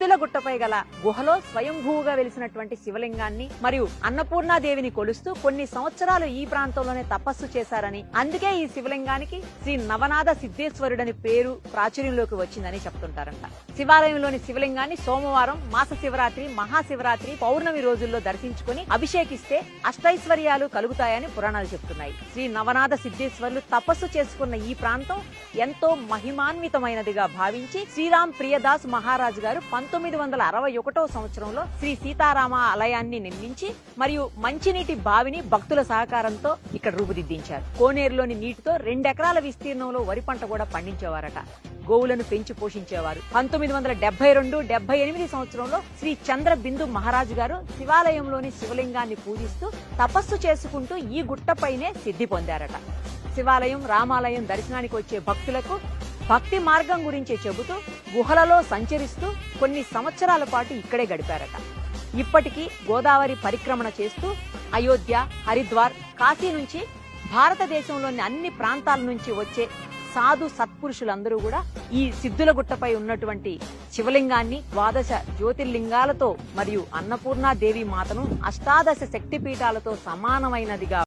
సిద్ధుల గుట్టపై గల గుహలో స్వయంభూగా వెలిసినటువంటి శివలింగాన్ని మరియు అన్నపూర్ణాదేవిని కొలుస్తూ కొన్ని సంవత్సరాలు ఈ ప్రాంతంలోనే తపస్సు చేశారని, అందుకే ఈ శివలింగానికి శ్రీ నవనాథ సిద్ధేశ్వరుడని పేరు ప్రాచుర్యంలోకి వచ్చిందని చెప్తుంటారంట. శివాలయంలోని శివలింగాన్ని సోమవారం, మాస శివరాత్రి, మహాశివరాత్రి, పౌర్ణమి రోజుల్లో దర్శించుకుని అభిషేకిస్తే అష్టైశ్వర్యాలు కలుగుతాయని పురాణాలు చెప్తున్నాయి. శ్రీ నవనాథ సిద్ధేశ్వరులు తపస్సు చేసుకున్న ఈ ప్రాంతం ఎంతో మహిమాన్వితమైనదిగా భావించి శ్రీరామ్ ప్రియదాస్ మహారాజు గారు 1961 సంవత్సరంలో శ్రీ సీతారామ ఆలయాన్ని నిర్మించి మరియు మంచినీటి బావిని భక్తుల సహకారంతో ఇక్కడ రూపుదిద్దించారు. కోనేరులోని నీటితో 2 ఎకరాల విస్తీర్ణంలో వరి పంట కూడా పండించేవారట. గోవులను పెంచి పోషించేవారు. 1972-78 సంవత్సరంలో శ్రీ చంద్ర బిందు మహారాజు గారు శివాలయంలోని శివలింగాన్ని పూజిస్తూ తపస్సు చేసుకుంటూ ఈ గుట్టపైనే సిద్ధి పొందారట. శివాలయం, రామాలయం దర్శనానికి వచ్చే భక్తులకు భక్తి మార్గం గురించి చెబుతూ గుహలలో సంచరిస్తూ కొన్ని సంవత్సరాల పాటు ఇక్కడే గడిపారట. ఇప్పటికీ గోదావరి పరిక్రమణ చేస్తూ అయోధ్య, హరిద్వార్, కాశీ నుంచి భారతదేశంలోని అన్ని ప్రాంతాల నుంచి వచ్చే సాధు సత్పురుషులందరూ కూడా ఈ సిద్ధుల గుట్టపై ఉన్నటువంటి శివలింగాన్ని 12 జ్యోతిర్లింగాలతో మరియు అన్నపూర్ణాదేవి మాతను అష్టాదశ శక్తిపీఠాలతో సమానమైనదిగా